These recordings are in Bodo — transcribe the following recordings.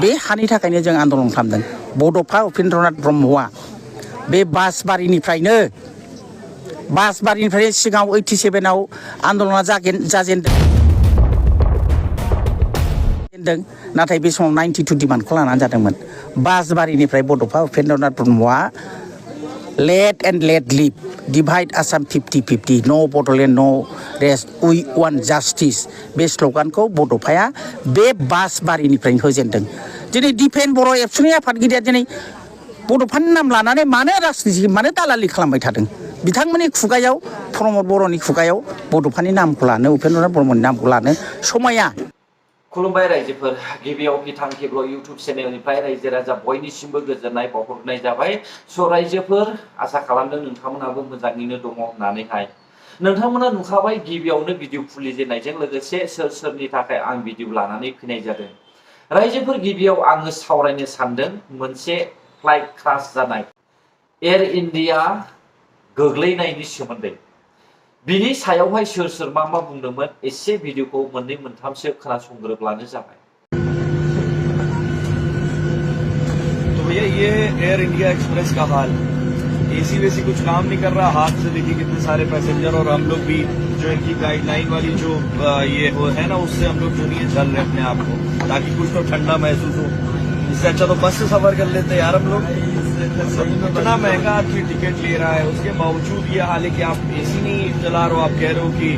बे हानि थाखायनो जों आन्दलन खालामदों बड'फा उपेन्द्रनाथ ब्रह्मआ बे बासबारिनिफ्रायनो सिगाङाव 87 आन्दलना जाजेनदों नाथाय बे समाव 92 डिमान्डखौ लानानै जादोंमोन बासबारिनिफ्राय Bodofa Upendranath Brahma let and let live divide Assam 50-50 no Bodoland नो रेस्ट वी वान्ट जास्टिस बे स्ल'गानखौ बड'फाया बे बासबारिनिफ्रायनो होजेनदों दिनै दिपेन बर' एबसुनि आफादगिरिया दिनै बड'फानि नाम लानानै मानो राजनिति मानो दालालि खालामबाय थादों बिथांमोननि खुगायाव प्रमद बर'नि खुगायाव बड'फानि नामखौ लानो उपेन्द्रनाथ ब्रह्मनि नामखौ लानो समाया खुलुमबाय रायजोफोर गिबियाव बिथां केब्ल इउटुब चेनेलनिफ्राय रायजो राजा बयनिसिमबो गोजोननाय बावहरनाय जाबाय स' रायजोफोर आसा खालामदों नोंथांमोनाबो मोजाङैनो दङ होननानैहाय नोंथांमोना नुखाबाय गिबियावनो भिडिअ खुलिजेननायजों लोगोसे सोरनि थाखाय आं भिडिअ लानानै फैनाय जादों रायजोफोर गिबियाव आङो सावरायनो सानदों मोनसे फ्लाइट क्रास जानाय एयार इन्डिया गोग्लैनायनि सोमोन्दै बिनि सायावहाय सोर मा बुंदोंमोन एसे भिडिअखौ मोननै मोनथामसो खोनासंग्रोब्लानो जाबाय तो भैया ये एयर इंडिया एक्सप्रेस का हाल एसी वेसी कुछ काम नहीं कर रहा हाथ से देखिए कितने सारे पैसेंजर और हम लोग भी जो इनकी गाइडलाइन वाली जो ये है ना उससे हम लोग जो नहीं चल रहे अपने आप को ताकि कुछ तो ठंडा महसूस हो इससे अच्छा तो बस से सफर कर लेते यार हम लोग इतना महंगा आदमी टिकट ले रहा है उसके बावजूद ये हाल है कि आप एसी नहीं चला रहे हो आप कह रहे हो कि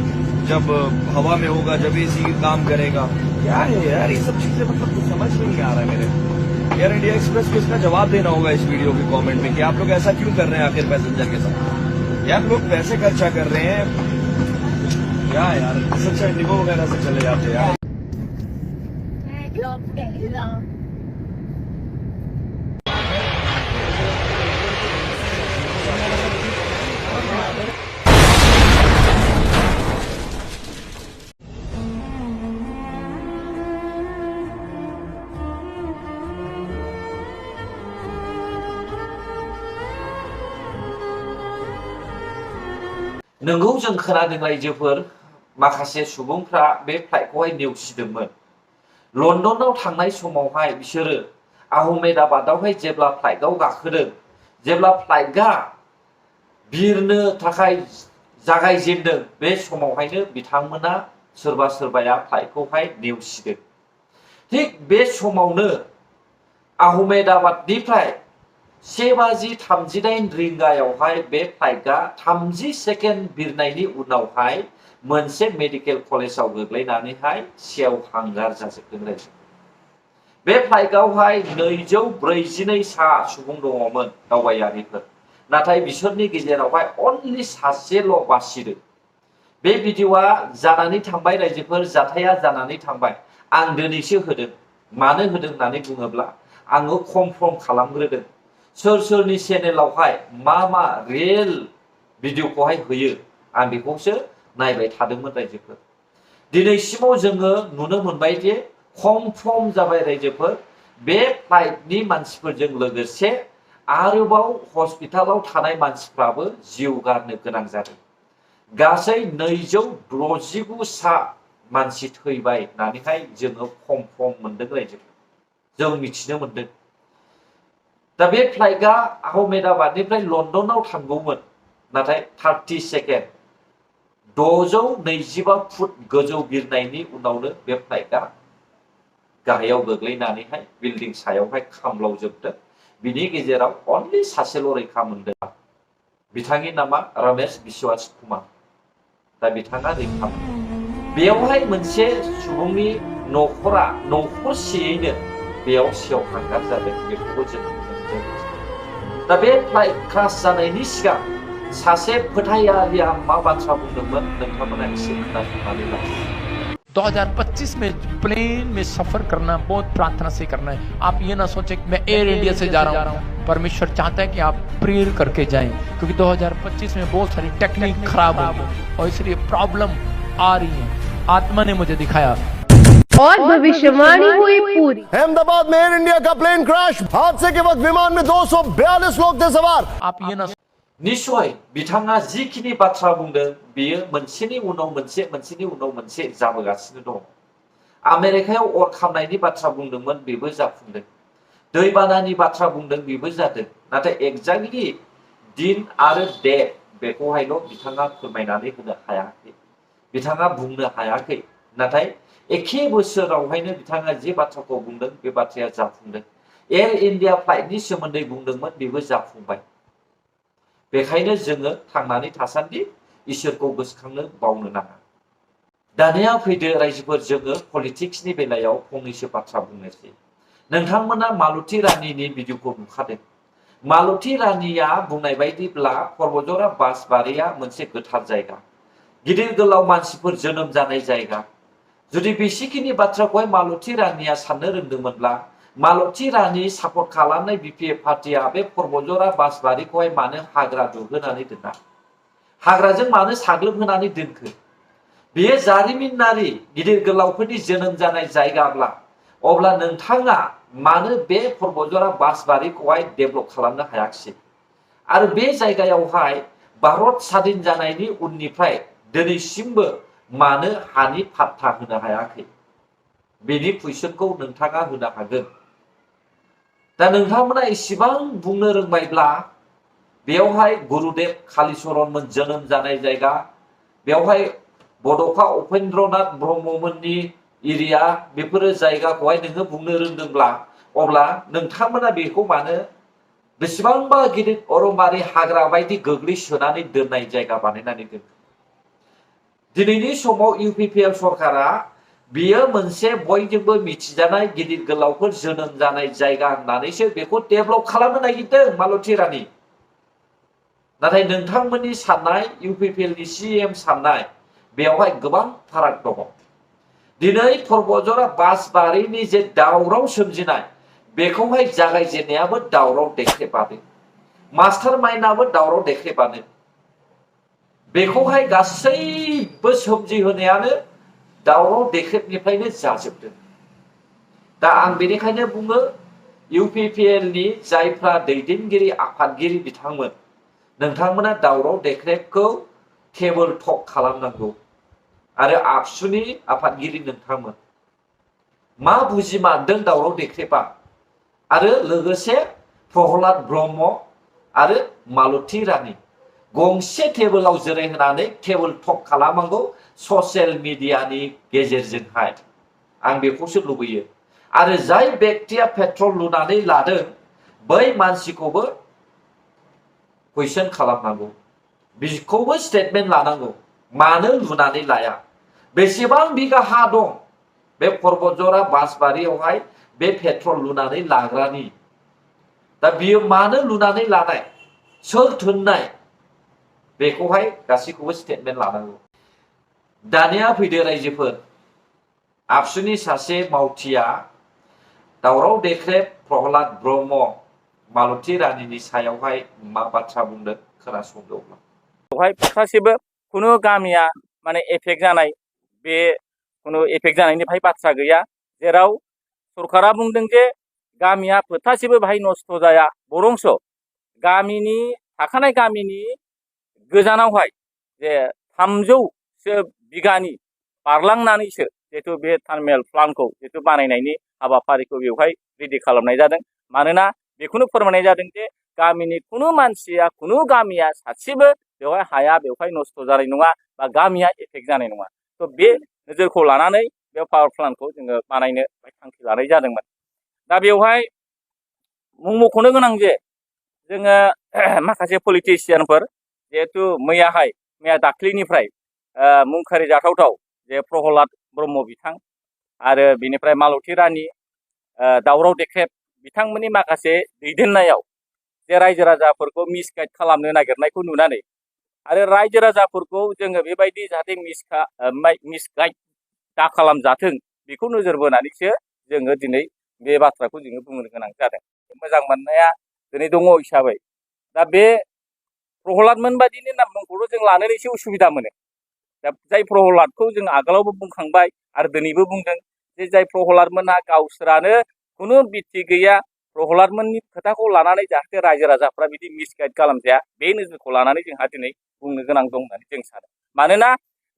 जब हवा में होगा जब एसी काम करेगा क्या है यार ये सब चीजें मतलब कुछ समझ में नहीं आ रहा है मेरे एयर इंडिया एक्सप्रेस को इसका जवाब देना होगा इस वीडियो के कमेंट में कि आप लोग ऐसा क्यों कर रहे हैं आखिर पैसेंजर के साथ यार लोग पैसे खर्चा कर रहे हैं क्या यार इससे अच्छा इंडिगो वगैरह से चले जाते यार नोंगौ जों खोनादों रायजोफोर माखासे सुबुंफ्रा बे फ्लाइटखौहाय नेवसिदोंमोन लन्डनाव थांनाय समावहाय बिसोरो आहमेदाबादावहाय जेब्ला फ्लाइटआव गाखोदों जेब्ला फ्लाइटआ बिरनो थाखाय जागायजेनदों बे समावहायनो बिथांमोना सोरबाया फ्लाइटखौहाय नेवसिदों थिग बे समावनो आहमेदाबादनिफ्राय 7:38 रिंगायावहाय बे फ्लाइटआ 30 सेकेन्ड बिरनायनि उनावहाय मोनसे मेडिकेल कलेजाव गोग्लैनानैहाय सेवहांगार जाजोबदों रायजो बे फ्लाइटआवहाय 242 सा सुबुं दङमोन दावबायारिफोर नाथाय बिसोरनि गेजेरावहाय अनलि सासेल' बासिदों बे भिडिअआ जानानै थांबाय रायजोफोर जाथाया जानानै थांबाय आं दिनैसो होदों मानो होदों होननानै बुङोब्ला आङो कनफार्म खालामग्रोदों सोरनि चेनेलावहाय मा रियेल भिडिअखौहाय होयो आं बेखौसो नायबाय थादोंमोन रायजोफोर दिनैसिमाव जोङो नुनो मोनबाय जे कनफार्म जाबाय रायजोफोर बे फ्लाइटनि मानसिफोरजों लोगोसे आरोबाव हस्पिटालाव थानाय मानसिफ्राबो जिउ गारनो गोनां जादों गासै 269 सा मानसि थैबाय होननानैहाय जोङो कनफार्म मोनदों रायजोफोर जों मिथिनो मोनदों दा बे फ्लाइटआ आहमेदाबादनिफ्राय लन्डनाव थांगौमोन नाथाय 30 सेकेन्ड 625 फुट गोजौ बिरनायनि उनावनो बे फ्लाइटआ गाहायाव गोग्लैनानैहाय बिल्डिं सायावहाय खामलावजोबदों बिनि गेजेराव अनलि सासेल' रैखा मोनदों बिथांनि नामा रमेश बिश्वास कुमार दा बिथाङा रैखा मोनदों बेयावहाय मोनसे सुबुंनि न'खरसेयैनो बेयाव सेवहांगार जादों बेखौबो जों दा बे फ्लाइट क्रास जानायनि सिगां सासे फोथायारिया मा बाथ्रा बुंदोंमोन नोंथांमोना एसे खोनासंनानै ला 2025 में प्लेन में सफर करना बहुत प्रार्थना से करना है आप ये ना सोचें कि मैं एयर इंडिया से जा रहा हूँ परमेश्वर चाहता है कि आप प्रेयर करके जाएं क्योंकि 2025 में बहुत सारी टेक्निक खराब होगी और इसलिए प्रॉब्लम आ रही है आत्मा ने मुझे दिखाया और भविष्यवाणी हुई पूरी अहमदाबाद में एयर इंडिया का प्लेन क्रैश हादसे के वक्त विमान में 242 लोग थे सवार आप ये ना निश्चय बिथाङा जिखिनि बाथ्रा बुंदों बेयो मोनसेनि उनाव मोनसे जाबोगासिनो दं आमेरिकायाव अर खामनायनि बाथ्रा बुंदोंमोन बेबो जाफुंदों दैबानानि बाथ्रा बुंदों बेबो जादों नाथाय एक्जाक्टलि दिन आरो डेट बेखौहायल' बिथाङा फोरमायनानै होनो हायाखै बिथाङा बुंनो हायाखै नाथाय एखे बोसोरावहायनो बिथाङा जे बाथ्राखौ बुंदों बे बाथ्राया जाफुंदों एयार इन्डिया फ्लाइटनि सोमोन्दै बुंदोंमोन बेबो जाफुंबाय बेखायनो जोङो थांनानै थासान्दि इसोरखौ गोसोखांनो बावनो नाङा दानिया फैदो रायजोफोर जोङो पलिटिक्सनि बेलायाव फंनैसो बाथ्रा बुंनोसै नोंथांमोना मालती रानीनि भिडिअखौ नुखादों मालती रानीया बुंनाय बायदिब्ला पर्बतजरा बासबारिया मोनसे गोथार जायगा गिदिर गोलाव मानसिफोर जोनोम जानाय जायगा जुदि बेसिखिनि बाथ्राखौहाय मालती रानीया साननो रोंदोंमोनब्ला मालती रानी सापर्ट खालामनाय बिपिएफ पार्टिया बे पर्बतजरा बासबारिखौहाय मानो हाग्रा दुहोनानै दोना हाग्राजों मानो साग्लोबहोनानै दोनखो बेयो जारिमिनारि गिदिर गोलावफोरनि जोनोम जानाय जायगाब्ला अब्ला नोंथाङा मानो बे पर्बतजरा बासबारिखौहाय डेभेलप खालामनो हायाखिसै आरो बे जायगायावहाय भारत स्वाधीन जानायनि उननिफ्राय दिनैसिमबो मानो हानि पाट्टा होनो हायाखै बेनि कुइसनखौ नोंथाङा होनो हागोन दा नोंथांमोना इसेबां बुंनो रोंबायब्ला बेयावहाय गुरुदेव कालिचरणमोन जोनोम जानाय जायगा बेयावहाय बड'फा उपेन्द्रनाथ ब्रह्ममोननि एरिया बेफोरो जायगाखौहाय नोङो बुंनो रोंदोंब्ला अब्ला नोंथांमोना बेखौ मानो बेसेबांबा गिदिर अरनबारि हाग्रा बायदि गोग्लैसोनानै दोननाय जायगा बानायनानै दोनो दिनैनि समाव इउपिपिएल सरकारा बियो मोनसे बयजोंबो मिथिजानाय गिदिर गोलावफोर जोनोम जानाय जायगा होननानैसो बेखौ डेभेलप खालामनो नागिरदों मालती रानी नाथाय नोंथांमोननि साननाय इउपिपिएलनि सीएम साननाय बेवहाय गोबां फाराग दङ दिनै पर्बतजरा बासबारिनि जे दावराव सोमजिनाय बेखौहाय जागायजेननायाबो दावराव देख्रेबानो मास्टार माइन्डआबो दावराव देख्रेबानो बेखौहाय गासैबो सोमजिहोनायानो दावराव देख्रेबनिफ्रायनो जाजोबदों दा आं बेनिखायनो बुङो इउपिपिएलनि जायफ्रा दैदेनगिरि आफादगिरि बिथांमोन नोंथांमोना दावराव देख्रेबखौ टेबोल टक खालामनांगौ आरो आबसुनि आफादगिरि नोंथांमोन मा बुजिमारदों दावराव देख्रेबा आरो लोगोसे प्रहलाद ब्रह्म आरो मालती रानी गंसे टेबोलाव जिरायहोनानै टेबोल टक खालामनांगौ ससियेल मिडियानि गेजेरजोंहाय आं बेखौसो लुबैयो आरो जाय व्यक्तिया पेट्रल लुनानै लादों बै मानसिखौबो कुइसन खालामनांगौ बिखौबो स्टेटमेन्ट लानांगौ मानो लुनानै लाया बेसेबां बिगा हा दं बे पर्बतजरा बासबारियावहाय बे पेट्रल लुनानै लाग्रानि दा बियो मानो लुनानै लानाय सोर थोननाय बेखौहाय गासैखौबो स्टेटमेन्ट लानांगौ दानिया फैदो रायजोफोर आबसुनि सासे मावथिया दावराव देख्रेब प्रहलाद ब्रह्म मालती रानीनि सायावहाय मा बाथ्रा बुंदों खोनासंदो बेवहाय सासेबो खुनु गामिया माने एफेक्ट जानाय बे खुनु एफेक्ट जानायनिफ्राय बाथ्रा गैया जेराव सरकारा बुंदों जे गामिया फोथासेबो बाहाय नस्थ' जाया बरंस गामिनि थाखानाय गामिनि गोजानावहाय जे 300सो बिगानि बारलांनानैसो जिहेतु बे टार्मिनेल प्लानखौ जिहेतु बानायनायनि हाबाफारिखौ बेवहाय रेडि खालामनाय जादों मानोना बेखौनो फोरमायनाय जादों जे गामिनि खुनु मानसिया खुनु गामिया सासेबो बेवहाय हाया बेवहाय नस्थ' जानाय नङा बा गामिया एफेक्ट जानाय नङा थ' बे नोजोरखौ लानानै बे पावार प्लान्टखौ जोङो बानायनो थांखि लानाय जादोंमोन दा बेवहाय मुं मख'नो गोनां जे जोङो माखासे पलिटिशियानफोर जिहेतु मैया दाख्लैनिफ्राय मुं खारिजाथावथाव जे प्रहलाद ब्रह्म बिथां आरो बिनिफ्राय मालती रानी दावराव देख्रेब बिथांमोननि माखासे दैदेननायाव जे रायजो राजाफोरखौ मिसगाइड खालामनो नागिरनायखौ नुनानै आरो रायजो राजाफोरखौ जोङो बेबायदि जाहाथे मिसगाइड दा खालामजाथों बेखौ नोजोर बोनानैसो जोङो दिनै बे बाथ्राखौ जोङो बुंनो गोनां जादों मोजां मोननाया दिनै दङ हिसाबै दा बे प्रहलादमोन बायदिनि नामखौथ' जों लानो एसे उसुबिदा मोनो दा जाय प्रहलादखौ जों आगोलावबो बुंखांबाय आरो दिनैबो बुंदों जे जाय प्रहलादमोनहा गावसोरानो खुनु बित्ति गैया प्रहलादमोननि खोथाखौ लानानै जाहाथे रायजो राजाफ्रा बिदि मिसगाइड खालामजाया बे नोजोरखौ लानानै जोंहा दिनै बुंनो गोनां दं होननानै जों सानो मानोना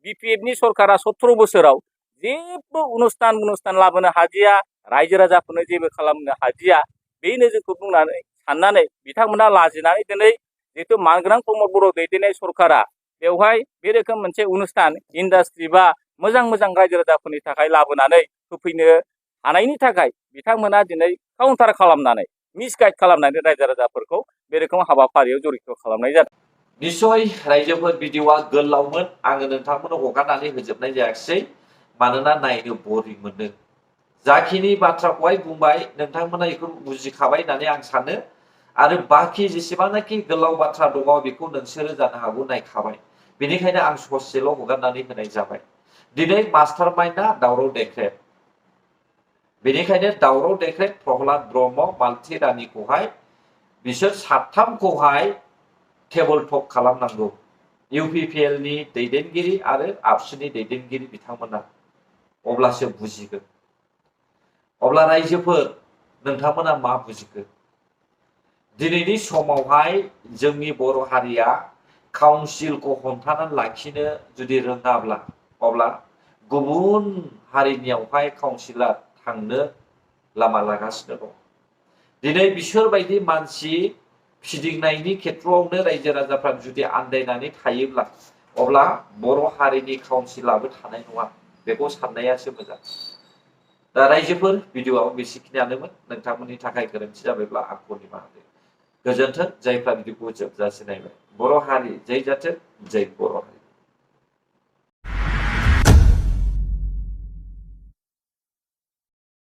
बिपिएफनि सरकारा 17 बोसोराव जेबो अनुष्ठान लाबोनो हादिया रायजो राजाफोरनो जेबो खालामनो हादिया बेनो जोंखौ बुंनानै साननानै बिथांमोना लाजिनानै दिनै जिहेतु मानगोनां प्रमद बर' दैदेननाय सरकारा बेवहाय बे रोखोम मोनसे अनुष्ठान इन्डास्ट्रि बा मोजां रायजो राजाफोरनि थाखाय लाबोनानै होफैनो हानायनि थाखाय बिथांमोना दिनै काउन्टार खालामनानै मिसगाइड खालामनानै रायजो राजाफोरखौ बे रोखोम हाबाफारियाव जड़ित खालामनाय जादों। निश्चय रायजोफोर भिडिअआ गोलावमोन आङो नोंथांमोननो हगारनानै होजोबनाय जायाखिसै मानोना नायनो बरिं मोनो जाखिनि बाथ्राखौहाय बुंबाय नोंथांमोना बेखौ बुजिखाबाय होननानै आं सानो आरो बाखि जेसेबांनाखि गोलाव बाथ्रा दङ बेखौ नोंसोरो जानो हागौ नायखाबाय बेनिखायनो आं ससेल' हगारनानै होनाय जाबाय। दिनै मास्टार माइन्डआ दावराव देख्रेब बेनिखायनो दावराव देख्रेब प्रहलाद ब्रह्म मालथि रानिखौहाय बिसोर साथामखौहाय टेबल टक खालामनांगौ UPPL नि दैदेनगिरि आरो आबसुनि दैदेनगिरि बिथांमोना अब्लासो बुजिगोन। अब्ला रायजोफोर नोंथांमोना मा बुजिगोन? दिनैनि समावहाय जोंनि बर' हारिया काउन्सिलखौ हमथानानै लाखिनो जुदि रोङाब्ला अब्ला गुबुन हारिनियावहाय काउन्सिलआ थांनो लामा लागासिनो दं। दिनै बिसोरबायदि मानसि फिदिंनायनि खेथ्रआवनो रायजो राजाफ्रा जुदि आन्दायनानै थायोब्ला अब्ला बर' हारिनि काउन्सिलाबो थानाय नङा बेखौ साननायासो मोजां। दा रायजोफोर भिडिअआव बेसेखिनियानोमोन नोंथांमोननि थाखाय गोरोन्थि जाबायब्ला आंखौ निमाहा हो। गोजोन्थों जायफ्रा भिडिअखौ जोबजासे नायबाय। बर' हारि जै जाथों जै बर' हारि।